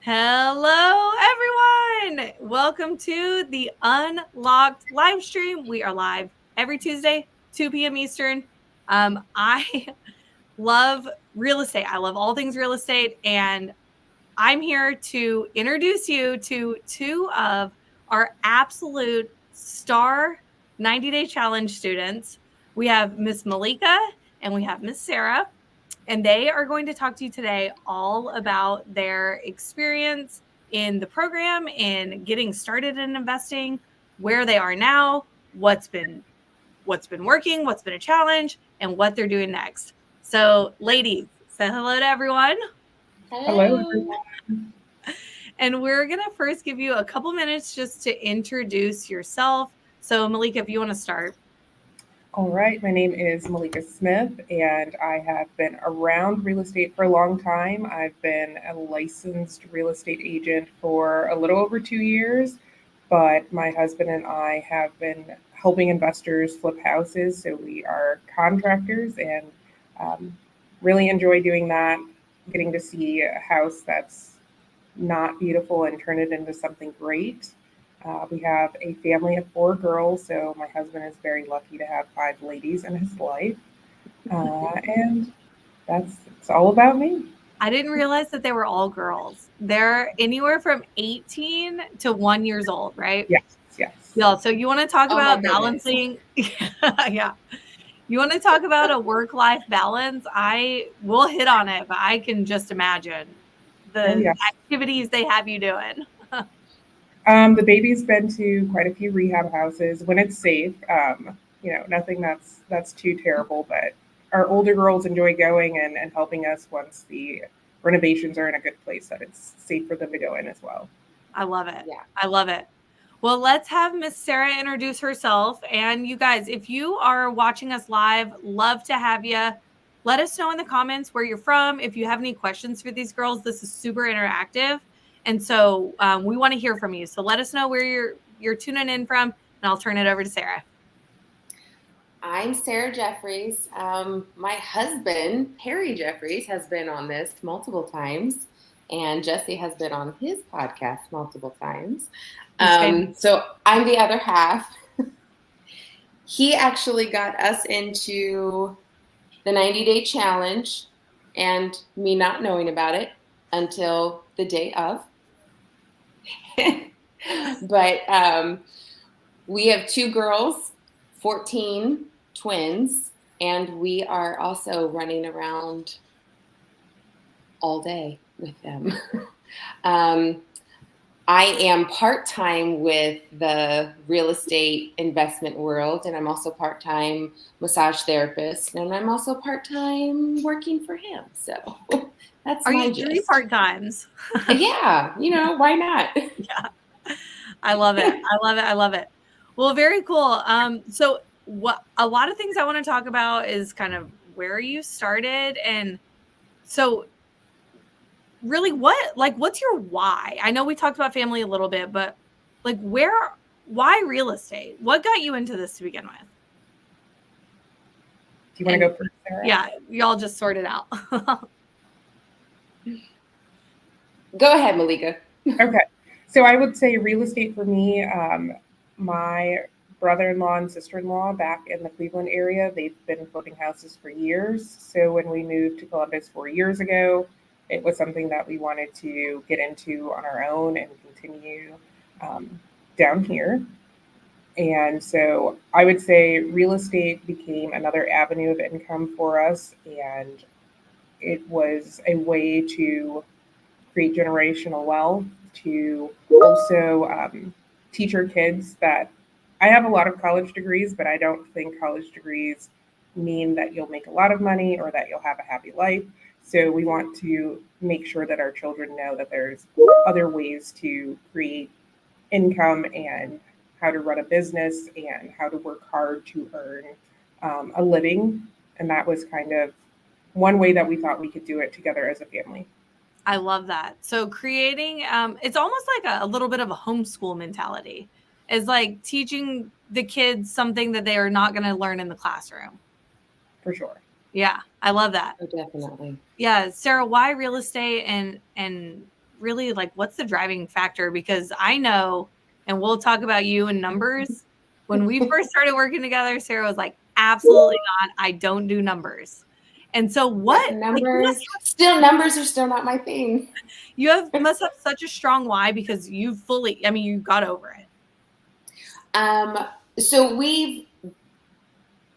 Hello, everyone. Welcome to the Unlocked live stream. We are live every Tuesday, 2 p.m. Eastern. I love real estate. I love all things real estate. And I'm here to introduce you to two of our absolute star 90-day challenge students. We have Miss Malika and we have Miss Sarah. And they are going to talk to you today all about their experience in the program, in getting started in investing, where they are now, what's been working, what's been a challenge, and what they're doing next. So, ladies, say hello to everyone. Hello. Hello. And we're going to first give you a couple minutes just to introduce yourself. So, Malika, if you want to start. All right, my name is Malika Smith, and I have been around real estate for a long time. I've been a licensed real estate agent for a little over 2 years, but my husband and I have been helping investors flip houses. So we are contractors and really enjoy doing that, getting to see a house that's not beautiful and turn it into something great. We have a family of 4 girls, so my husband is very lucky to have 5 ladies in his life. And it's all about me. I didn't realize that they were all girls. They're anywhere from 18 to 1 years old, right? Yes, yes. Yeah. So you want to talk Oh my about goodness. balancing? Yeah. You want to talk about a work-life balance? I will hit on it, but I can just imagine Oh, the yes. activities they have you doing. The baby's been to quite a few rehab houses when it's safe. Nothing that's too terrible, but our older girls enjoy going and helping us once the renovations are in a good place that it's safe for them to go in as well. I love it. Yeah. I love it. Well, let's have Miss Sarah introduce herself. And you guys, if you are watching us live, love to have you. Let us know in the comments where you're from. If you have any questions for these girls, this is super interactive. And so we want to hear from you. So let us know where you're tuning in from, and I'll turn it over to Sarah. I'm Sarah Jeffries. My husband, Harry Jeffries, has been on this multiple times, and Jesse has been on his podcast multiple times. So I'm the other half. He actually got us into the 90-day challenge, and me not knowing about it until the day of. But we have 2 girls, 14 twins, and we are also running around all day with them. I am part-time with the real estate investment world, and I'm also part-time massage therapist, and I'm also part-time working for him. So that's Are my you gist. 3 part-times? Yeah, why not? Yeah. I love it. I love it. I love it. Well, very cool. So what a lot of things I want to talk about is kind of where you started. And so really what's your why? I know we talked about family a little bit, but why real estate? What got you into this to begin with? Do you want to go first, Sarah? Yeah, y'all just sort it out. Go ahead, Malika. Okay. So I would say real estate for me, my brother-in-law and sister-in-law back in the Cleveland area, they've been flipping houses for years. So when we moved to Columbus 4 years ago, it was something that we wanted to get into on our own and continue down here. And so I would say real estate became another avenue of income for us. And it was a way to create generational wealth, to also teach our kids that I have a lot of college degrees, but I don't think college degrees mean that you'll make a lot of money or that you'll have a happy life. So we want to make sure that our children know that there's other ways to create income and how to run a business and how to work hard to earn a living. And that was kind of one way that we thought we could do it together as a family. I love that. So creating, it's almost like a little bit of a homeschool mentality. It's like teaching the kids something that they are not going to learn in the classroom. For sure. Yeah, I love that. Oh, definitely. Yeah, Sarah, why real estate and really like, what's the driving factor? Because I know, and we'll talk about you and numbers. When we first started working together, Sarah was like, absolutely not. I don't do numbers. And so what numbers? Like, numbers are still not my thing. You must have such a strong why, because you you got over it. So we've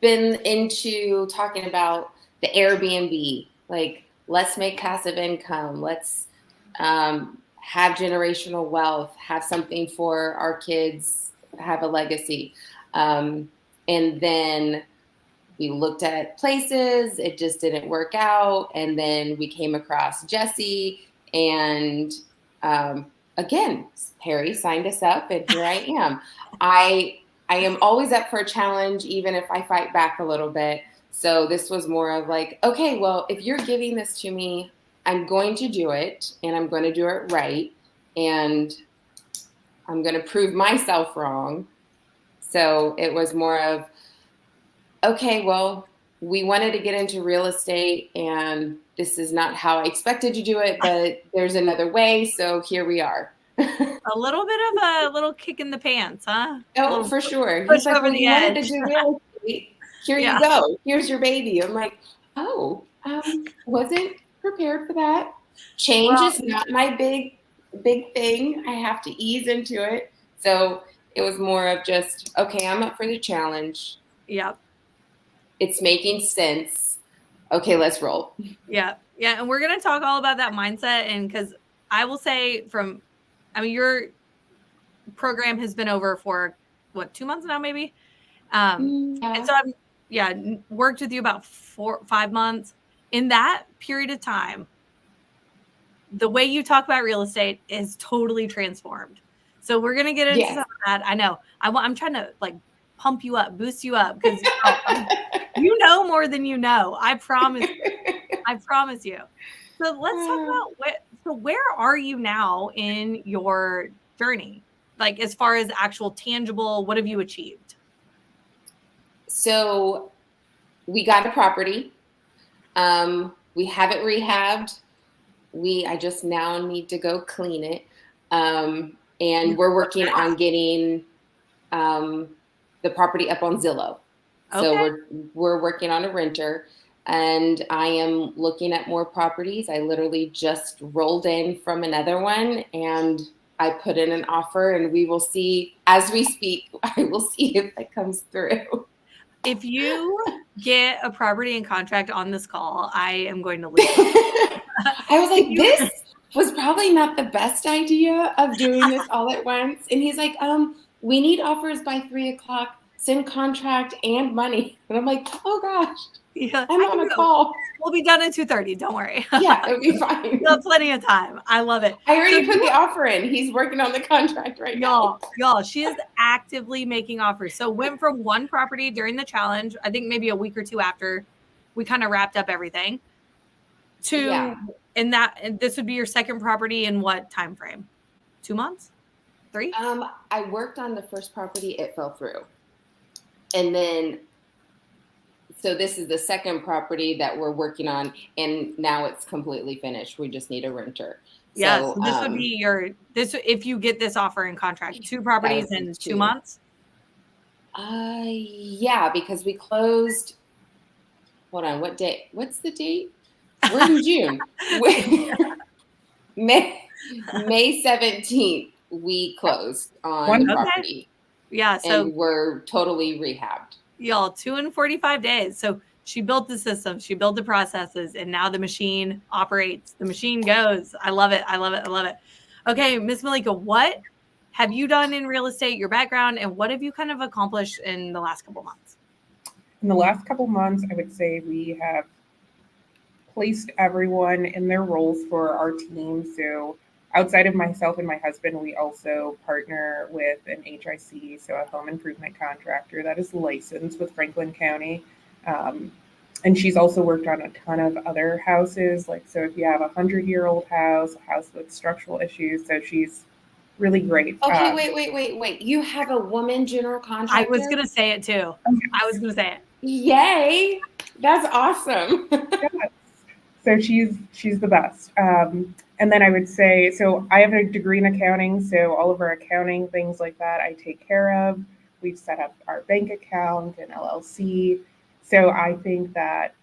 been into talking about the Airbnb, like let's make passive income. Let's have generational wealth, have something for our kids, have a legacy. And then we looked at places, it just didn't work out. And then we came across Jesse, and again, Harry signed us up, and here I am. I am always up for a challenge, even if I fight back a little bit. So this was more of like, okay, well, if you're giving this to me, I'm going to do it, and I'm going to do it right. And I'm going to prove myself wrong. So it was more of, okay, well, we wanted to get into real estate, and this is not how I expected to do it, but there's another way. So here we are. A little bit of a little kick in the pants, huh? Oh, for sure. He's like, well, you wanted to do real estate. Here you go. Here's your baby. I'm like, oh, wasn't prepared for that. Change is not my big thing. I have to ease into it. So it was more of just, okay, I'm up for the challenge. Yep. It's making sense. Okay, let's roll. Yeah. Yeah. And we're going to talk all about that mindset. And because I will say your program has been over for 2 months now, maybe. And so I've worked with you about 4-5 months. In that period of time, the way you talk about real estate is totally transformed. So we're going to get into some of that. I know I'm trying to like pump you up, boost you up, because you know more than you know. I promise. I promise you. So let's talk about where are you now in your journey? Like, as far as actual tangible, what have you achieved? So we got a property. We have it rehabbed. I just now need to go clean it. And we're working on getting the property up on Zillow. Okay. So we're working on a renter, and I am looking at more properties. I literally just rolled in from another one, and I put in an offer, and we will see as we speak. I will see if it comes through. If you get a property in contract on this call, I am going to leave. I was like, this was probably not the best idea of doing this all at once. And he's like, we need offers by 3:00, send contract and money. And I'm like, oh gosh, I'm on a call. We'll be done at 2:30. Don't worry. Yeah, it'll be fine. We'll have plenty of time. I love it. I already put the offer in. He's working on the contract right now. Y'all, she is actively making offers. So went from one property during the challenge, I think maybe a week or two after we kind of wrapped up everything, to and this would be your second property in what time frame? 2 months? 3? I worked on the first property, it fell through. And then so this is the second property that we're working on, and now it's completely finished. We just need a renter. Yes, so this would be if you get this offer in contract, 2 properties in 2 months. Yeah, because we closed. Hold on, what date? What's the date? We're in June. May 17th, we closed on the property. Yeah, so and we're totally rehabbed. Y'all, 245 days. So she built the system, she built the processes, and now the machine operates. The machine goes. I love it. I love it. I love it. Okay, Miss Malika, what have you done in real estate, your background, and what have you kind of accomplished in the last couple months? In the last couple months, I would say we have placed everyone in their roles for our team. So outside of myself and my husband, we also partner with an HIC, so a home improvement contractor that is licensed with Franklin County. And she's also worked on a ton of other houses. Like, so if you have 100-year-old house, a house with structural issues, so she's really great. Okay, wait. You have a woman general contractor? I was going to say it too. I was going to say it. Yay. That's awesome. Yes. So she's the best. And then I would say, so I have a degree in accounting, so all of our accounting things like that I take care of. We've set up our bank account and LLC. So I think that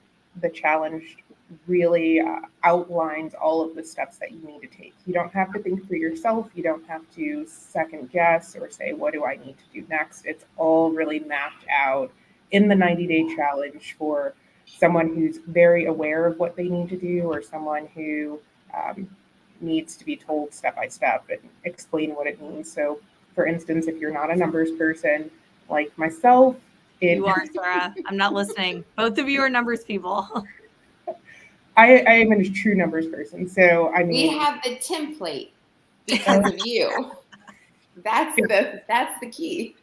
the challenge really outlines all of the steps that you need to take. You don't have to think for yourself. You don't have to second guess or say, what do I need to do next? It's all really mapped out in the 90-day challenge for someone who's very aware of what they need to do or someone who needs to be told step by step and explain what it means. So, for instance, if you're not a numbers person like myself, you are, Sarah. I'm not listening. Both of you are numbers people. I am a true numbers person. So, I mean, we have the template because of you. That's the key.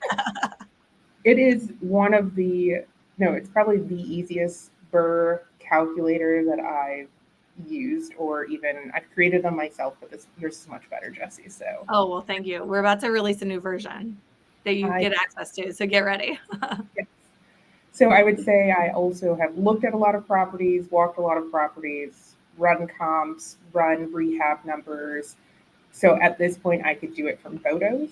It is one of the, no, it's probably the easiest Burr calculator that I've used, or even I've created them myself, but yours is much better, Jesse. So, oh, well, thank you. We're about to release a new version that you get access to. So get ready. Yes. So I would say I also have looked at a lot of properties, walked a lot of properties, run comps, run rehab numbers. So at this point, I could do it from photos,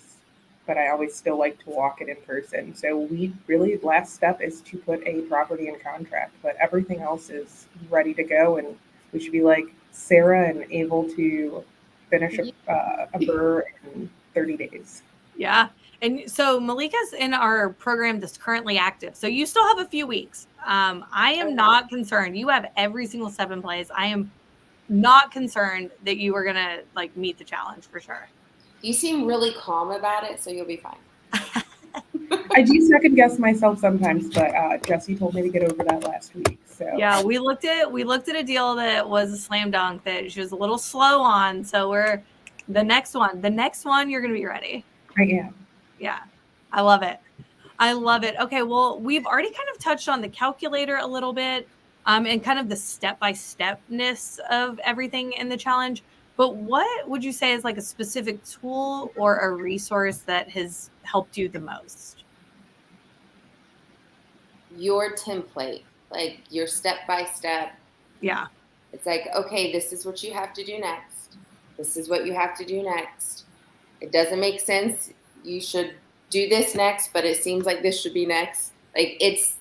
but I always still like to walk it in person. So we really, last step is to put a property in contract, but everything else is ready to go. And we should be like Sarah and able to finish a Burr in 30 days. Yeah. And so Malika's in our program that's currently active. So you still have a few weeks. I am not concerned. You have every single step in place. I am not concerned that you are going to like meet the challenge for sure. You seem really calm about it, so you'll be fine. I do second guess myself sometimes, but Jesse told me to get over that last week. So yeah, we looked at a deal that was a slam dunk that she was a little slow on. So we're the next one you're going to be ready. I am. Yeah, I love it. I love it. Okay, well, we've already kind of touched on the calculator a little bit, and kind of the step-by-stepness of everything in the challenge. But what would you say is like a specific tool or a resource that has helped you the most? Your template, like your step-by-step. Yeah. It's like, okay, this is what you have to do next. This is what you have to do next. It doesn't make sense. You should do this next, but it seems like this should be next. Like it's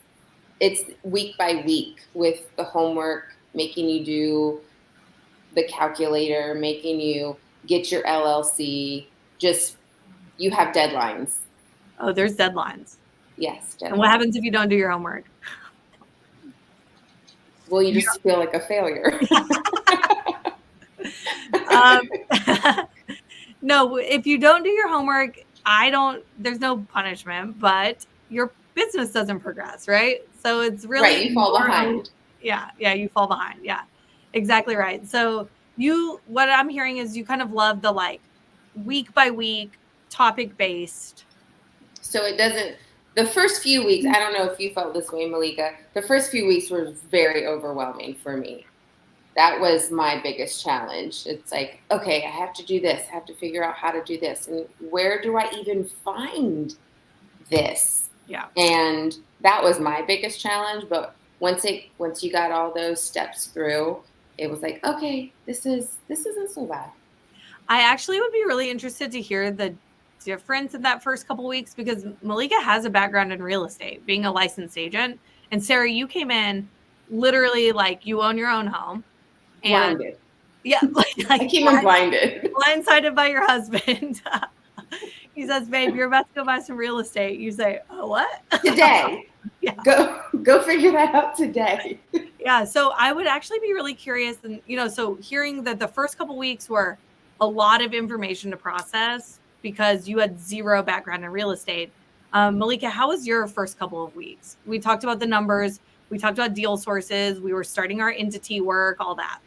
week by week with the homework, making you do the calculator, making you get your LLC. Just, you have deadlines. Oh, there's deadlines. Yes. Deadlines. And what happens if you don't do your homework? Well, you just feel like a failure. No, if you don't do your homework, there's no punishment, but your business doesn't progress, right? So it's really right. You fall behind. Yeah, you fall behind. Yeah, exactly right. So what I'm hearing is you kind of love the like week by week topic based. So it doesn't. The first few weeks, I don't know if you felt this way, Malika. The first few weeks were very overwhelming for me. That was my biggest challenge. It's like, okay, I have to do this. I have to figure out how to do this. And where do I even find this? Yeah. And that was my biggest challenge. But once you got all those steps through, it was like, okay, this isn't so bad. I actually would be really interested to hear the difference in that first couple weeks, because Malika has a background in real estate, being a licensed agent. And Sarah, you came in literally like you own your own home. And blinded. Yeah. Like I came in blinded. Blindsided by your husband. He says, babe, you're about to go buy some real estate. You say, oh, what? Today. Yeah. Go figure that out today. Yeah. So I would actually be really curious. And, so hearing that the first couple weeks were a lot of information to process because you had zero background in real estate. Malika, how was your first couple of weeks? We talked about the numbers. We talked about deal sources. We were starting our entity work, all that.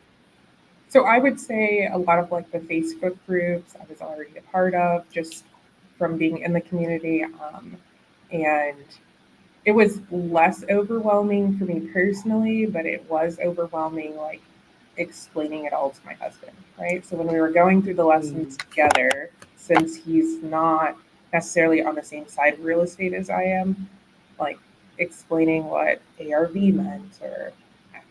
So I would say a lot of like the Facebook groups I was already a part of just from being in the community. And it was less overwhelming for me personally, but it was overwhelming, like explaining it all to my husband, right? So when we were going through the lessons together, since he's not necessarily on the same side of real estate as I am, like explaining what ARV meant or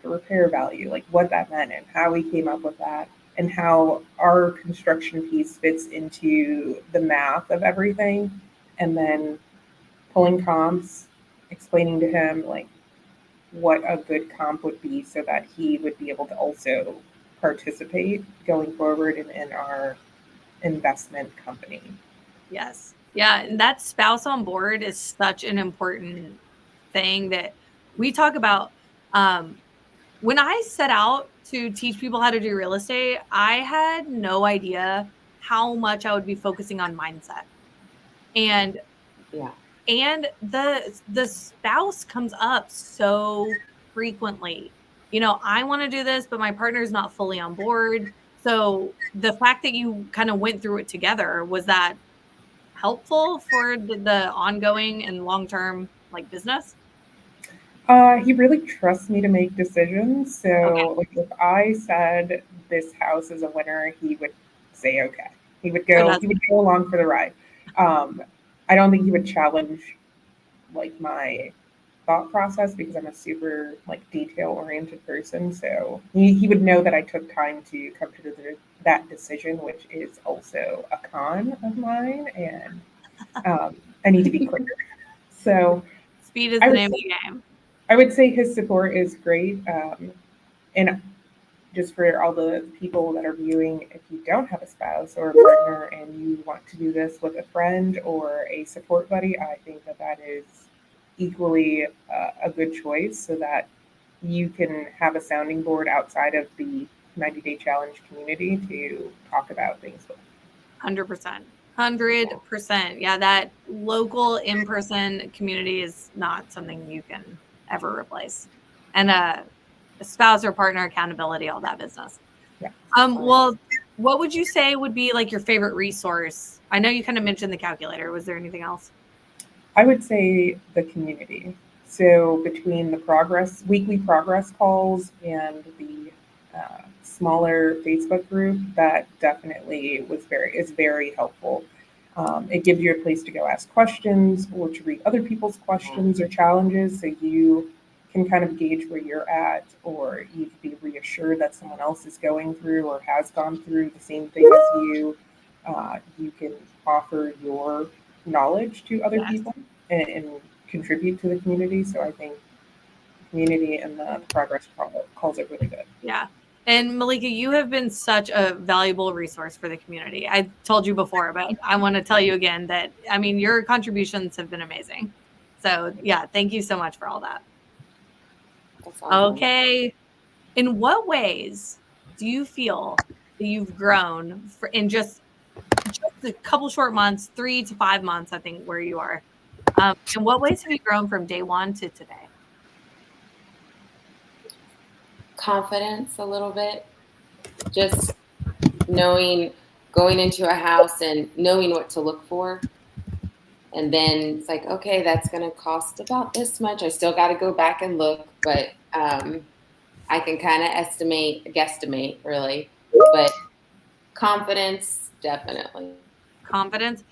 after repair value, like what that meant and how we came up with that and how our construction piece fits into the math of everything. And then pulling comps, explaining to him like what a good comp would be so that he would be able to also participate going forward in our investment company. Yes. Yeah. And that spouse on board is such an important thing that we talk about. When I set out to teach people how to do real estate, I had no idea how much I would be focusing on mindset. And Yeah. and the spouse comes up so frequently. You know, I want to do this, but my partner is not fully on board. So the fact that you kind of went through it together, was that helpful for the ongoing and long-term like business? He really trusts me to make decisions. Okay. So, like, if I said this house is a winner, he would say okay. He would Oh, go. that's He would go along for the ride. Um, I don't think he would challenge like my thought process because I'm a super like detail oriented person. So he would know that I took time to come to that decision, which is also a con of mine, and I need to be quicker. So speed is I the would name of say the game. I would say his support is great. And just for all the people that are viewing, if you don't have a spouse or a partner and you want to do this with a friend or a support buddy, I think that that is equally a good choice so that you can have a sounding board outside of the 90-day challenge community to talk about things with. 100%. 100%. Yeah, that local in-person community is not something you can ever replace. And a spouse or partner accountability, all that business. Yeah. Well, what would you say would be like your favorite resource? I know you kind of mentioned the calculator. Was there anything else? I would say the community. So between the weekly progress calls and the smaller Facebook group, that definitely is very helpful. It gives you a place to go ask questions or to read other people's questions or challenges, so you can kind of gauge where you're at, or you can be reassured that someone else is going through or has gone through the same thing as you. You can offer your knowledge to other Yes. people and contribute to the community. So I think community and the progress calls it really good. Yeah. And Malika, you have been such a valuable resource for the community. I told you before, but I want to tell you again that, I mean, your contributions have been amazing. So, yeah, thank you so much for all that. That's awesome. Okay. In what ways do you feel that you've grown in just a couple short months, 3 to 5 months, I think, where you are? In what ways have you grown from day one to today? Confidence a little bit. Just going into a house and knowing what to look for. And then it's like, okay, that's going to cost about this much. I still got to go back and look, but I can kind of guesstimate really. But confidence, definitely. Confidence.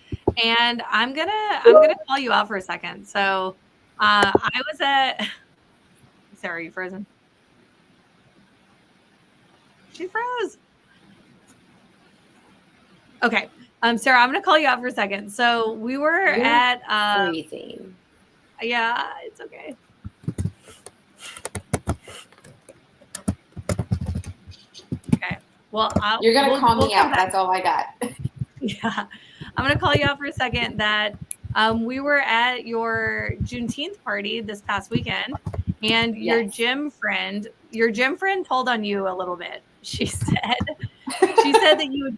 And I'm gonna call you out for a second. So I was at Sarah, are you frozen? She froze. Okay. Sarah, I'm gonna call you out for a second. So we were at freezing. Yeah, it's okay. Okay. Well, you're gonna call me out. That's all I got. Yeah. I'm gonna call you out for a second. That we were at your Juneteenth party this past weekend, and your gym friend told on you a little bit. She said that you would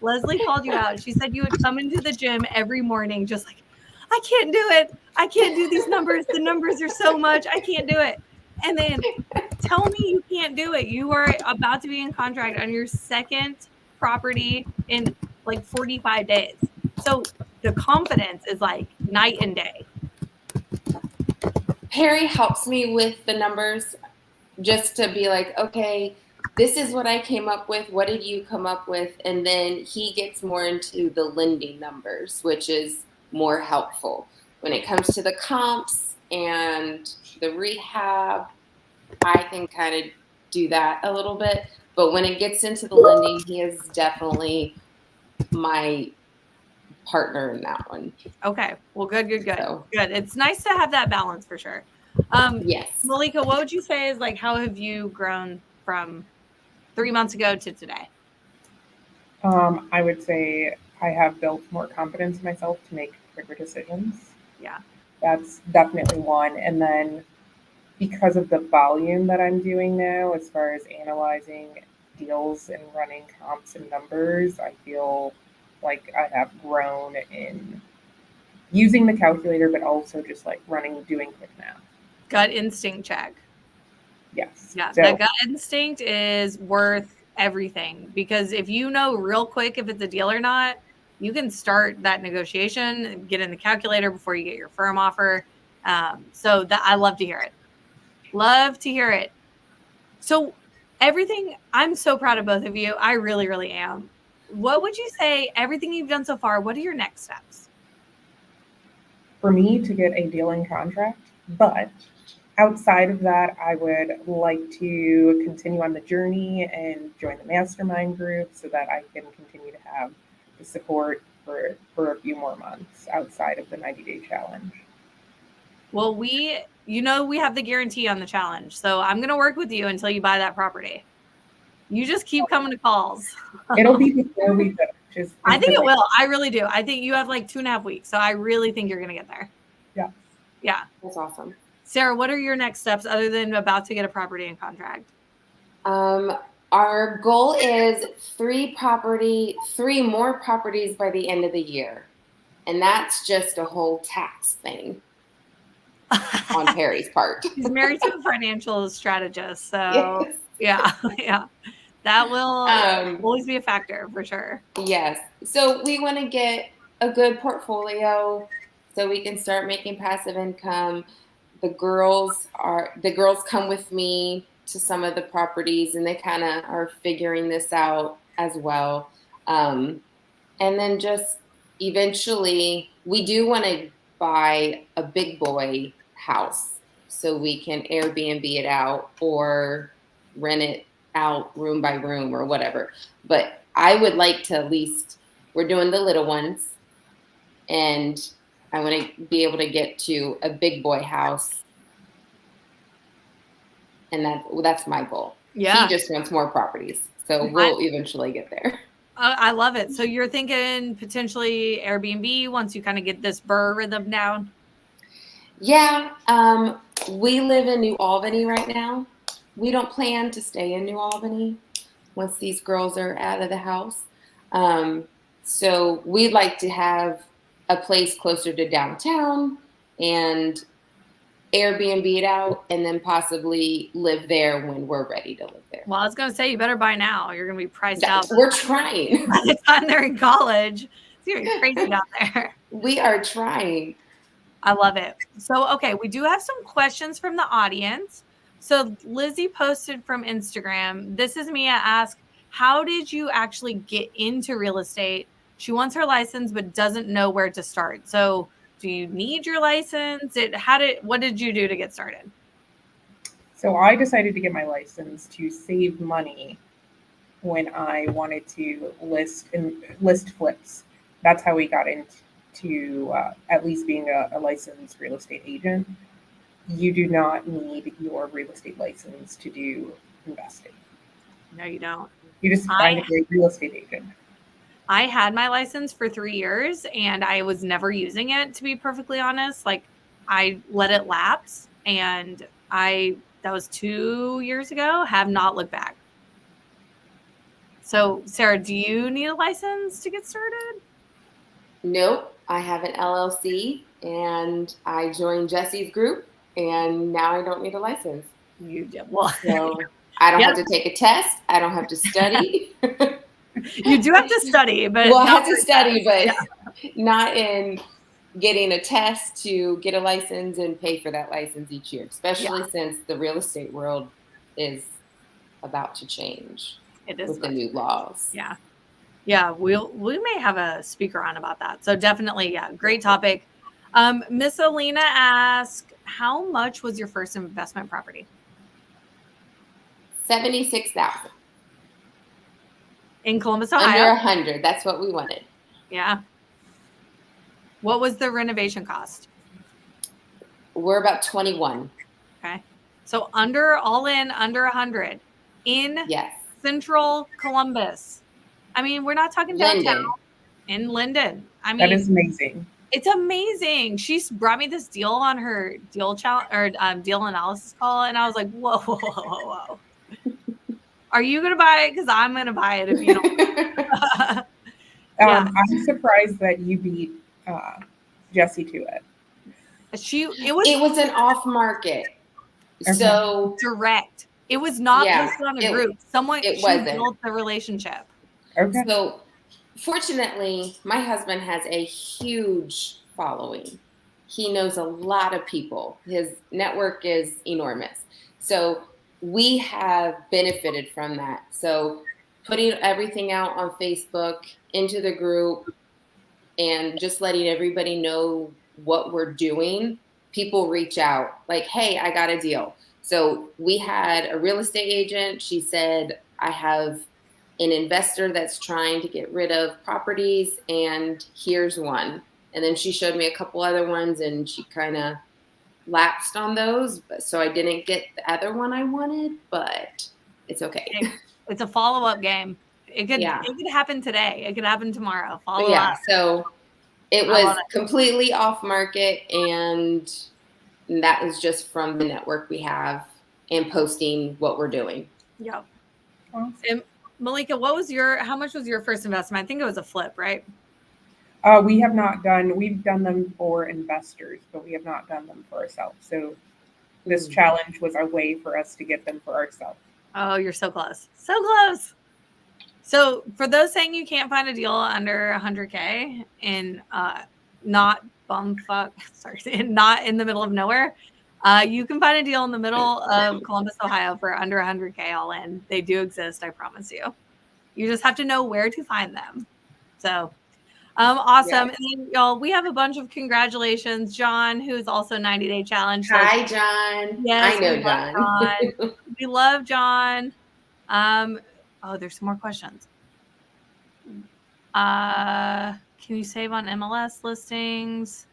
Leslie called you out. She said you would come into the gym every morning just like, I can't do it. I can't do these numbers. The numbers are so much. I can't do it. And then tell me you can't do it. You are about to be in contract on your second property in like 45 days. So the confidence is like night and day. Perry helps me with the numbers just to be like, okay, this is what I came up with. What did you come up with? And then he gets more into the lending numbers, which is more helpful. When it comes to the comps, and the rehab, I can kind of do that a little bit. But when it gets into the lending, he is definitely my partner in that one. Okay. Well, good. So, Good. It's nice to have that balance for sure. yes. Malika, what would you say is like, how have you grown from 3 months ago to today? I would say I have built more confidence in myself to make quicker decisions. Yeah. That's definitely one. And then because of the volume that I'm doing now, as far as analyzing deals and running comps and numbers, I feel like I have grown in using the calculator, but also just like doing quick math. Gut instinct check. Yes. Yeah. So, That gut instinct is worth everything, because if you know real quick if it's a deal or not, you can start that negotiation, get in the calculator before you get your firm offer. So that I love to hear it. Love to hear it. So everything, I'm so proud of both of you. I really, really am. What would you say, everything you've done so far, what are your next steps? for me to get a deal in contract, but outside of that, I would like to continue on the journey and join the mastermind group so that I can continue to have the support for a few more months outside of the 90-day challenge. Well, we have the guarantee on the challenge. So I'm going to work with you until you buy that property. You just keep coming to calls. It'll be before we finish. I think it will. I really do. I think you have like 2.5 weeks. So I really think you're going to get there. Yeah. Yeah. That's awesome. Sarah, what are your next steps other than about to get a property in contract? Our goal is 3 more properties by the end of the year. And that's just a whole tax thing on Perry's part. She's married to a financial strategist. So Yes. yeah. That will always be a factor for sure. Yes. So we want to get a good portfolio so we can start making passive income. The girls come with me to some of the properties, and they kind of are figuring this out as well. And then just eventually, we do want to buy a big boy house so we can Airbnb it out or rent it out room by room or whatever. But I would like to at least, we're doing the little ones, and I want to be able to get to a big boy house. And that's my goal. Yeah. He just wants more properties. So we'll eventually get there. I love it. So you're thinking potentially Airbnb once you kind of get this BRRRR rhythm down? Yeah. We live in New Albany right now. We don't plan to stay in New Albany once these girls are out of the house. So we'd like to have a place closer to downtown and Airbnb it out, and then possibly live there when we're ready to live there. Well, I was going to say, you better buy now. You're going to be priced out. We're trying. By the time they're in college, it's going to be crazy out there. We are trying. I love it. So, okay, we do have some questions from the audience. So Lizzie posted from Instagram. This is Mia asked, how did you actually get into real estate? She wants her license, but doesn't know where to start. So do you need your license? What did you do to get started? So I decided to get my license to save money when I wanted to list flips. That's how we got into at least being a licensed real estate agent. You do not need your real estate license to do investing. No, you don't. You just find a great real estate agent. I had my license for 3 years and I was never using it, to be perfectly honest. Like, I let it lapse, and that was 2 years ago, have not looked back. So, Sarah, do you need a license to get started? Nope. I have an LLC and I joined Jesse's group, and now I don't need a license. You did. Well, so I don't have to take a test. I don't have to study. You do have to study, but I have to study, but not in getting a test to get a license and pay for that license each year, especially since the real estate world is about to change with the new laws. Yeah. Yeah, we may have a speaker on about that. So definitely, great topic. Miss Alina asked, how much was your first investment property? $76,000. In Columbus, Under Ohio? 100. That's what we wanted. Yeah. What was the renovation cost? We're about 21. Okay. So all in, under 100 in Yes. central Columbus. I mean, we're not talking downtown. Linden. In Linden. I mean, That is amazing. it's amazing. She's brought me this deal on her deal analysis call, and I was like, whoa, whoa, whoa, whoa, whoa. Are you gonna buy it? Because I'm gonna buy it if you don't. Yeah. I'm surprised that you beat Jessie to it. It was an off market. Okay. So direct. It was not Yeah, posted on a group. She wasn't. built the relationship. Okay. So fortunately, my husband has a huge following. He knows a lot of people. His network is enormous. So we have benefited from that. So putting everything out on Facebook into the group and just letting everybody know what we're doing, people reach out like, hey, I got a deal. So we had a real estate agent. She said, I have an investor that's trying to get rid of properties, and here's one. And then she showed me a couple other ones, and she kind of lapsed on those. So I didn't get the other one I wanted, but it's okay. It's a follow-up game. It could happen today. It could happen tomorrow. Follow up. So it was completely off market, and that was just from the network we have and posting what we're doing. Yep. Awesome. And Malika, how much was your first investment? I think it was a flip, right? We've done them for investors, but we have not done them for ourselves. So this challenge was a way for us to get them for ourselves. Oh, you're so close. So close. So for those saying you can't find a deal under 100K and not in the middle of nowhere, you can find a deal in the middle of Columbus, Ohio for under 100K all in. They do exist, I promise you. You just have to know where to find them. So awesome. Yes. And then, y'all, we have a bunch of congratulations. John, who's also 90-day challenge. Hi, John. Yes, I know John. We love John. There's some more questions. Can you save on MLS listings?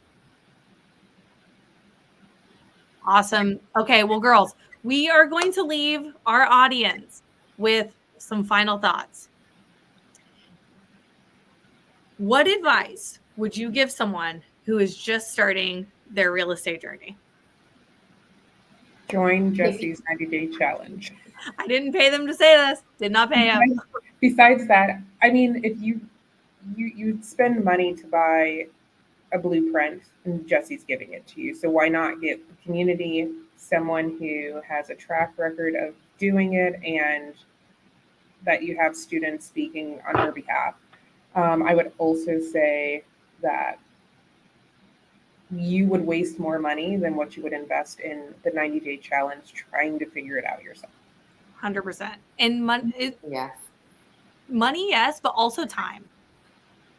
Awesome. Okay, well, girls, we are going to leave our audience with some final thoughts. What advice would you give someone who is just starting their real estate journey? Join Jessie's 90-day challenge. I didn't pay them to say this. Did not pay them. Besides that, I mean, if you spend money to buy a blueprint and Jessie's giving it to you, so why not get the community, someone who has a track record of doing it and that you have students speaking on her behalf. I would also say that you would waste more money than what you would invest in the 90-day challenge trying to figure it out yourself. 100%. And money, yes, but also time.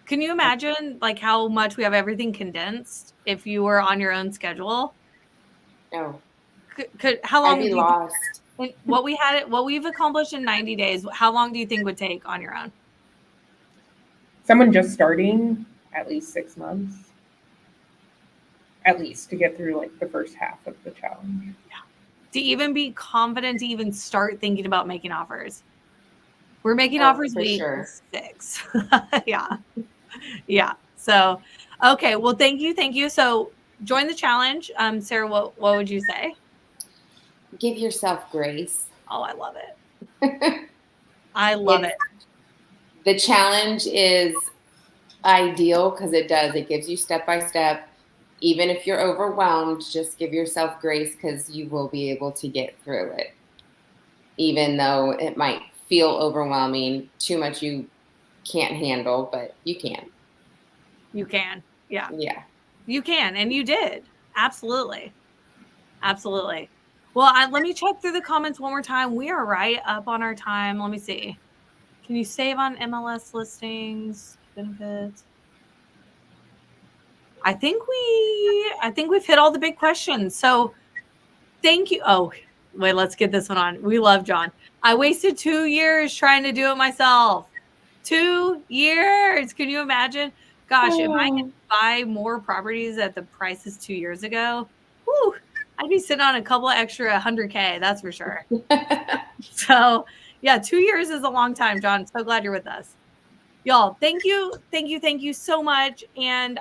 Can you imagine like how much we have everything condensed if you were on your own schedule? No. How long I'd be lost. What we've accomplished in 90 days, how long do you think would take on your own? Someone just starting, at least 6 months. At least to get through like the first half of the challenge. Yeah. To even be confident to even start thinking about making offers. We're making offers week 6. Yeah. So, okay. Well, thank you. So join the challenge. Sarah, what would you say? Give yourself grace. Oh, I love it. I love it. The challenge is ideal because it gives you step by step. Even if you're overwhelmed, just give yourself grace because you will be able to get through it. Even though it might feel overwhelming, too much you can't handle, but you can. You can. Yeah. Yeah. You can. And you did. Absolutely. Absolutely. Well, let me check through the comments one more time. We are right up on our time. Let me see. Can you save on MLS listings, benefits? I think we've hit all the big questions. So thank you. Oh, wait, let's get this one on. We love John. I wasted 2 years trying to do it myself. 2 years. Can you imagine? Gosh, if I could buy more properties at the prices 2 years ago, whew, I'd be sitting on a couple extra 100K, that's for sure. So yeah, 2 years is a long time, John. So glad you're with us. Y'all, thank you so much. And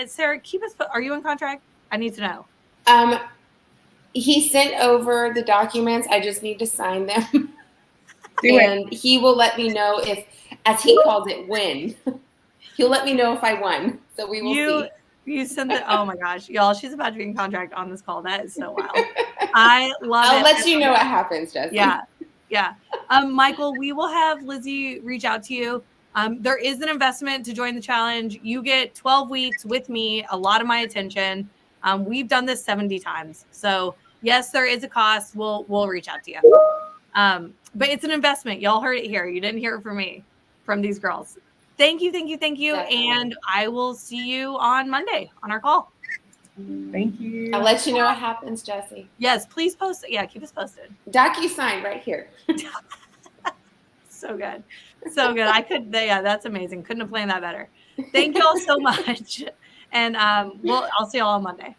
Sarah, keep us. Are you in contract? I need to know. He sent over the documents. I just need to sign them. Do and he will let me know if, as he calls it, win. He'll let me know if I won. So we will see. You sent the. Oh my gosh, y'all! She's about to be in contract on this call. That is so wild. I love it. I'll let you know what happens, Jesse. Yeah. Michael, we will have Lizzie reach out to you. There is an investment to join the challenge. You get 12 weeks with me, a lot of my attention. We've done this 70 times. So yes, there is a cost. We'll reach out to you. But it's an investment. Y'all heard it here. You didn't hear it from me, from these girls. Thank you. Definitely. And I will see you on Monday on our call. Thank you. I'll let you know what happens, Jesse. Yes, please post it. Yeah, keep us posted. DocuSign right here. So good. That's amazing. Couldn't have planned that better. Thank you all so much. And I'll see you all on Monday.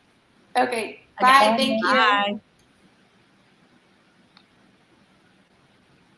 Okay. Bye. Thank you. Bye.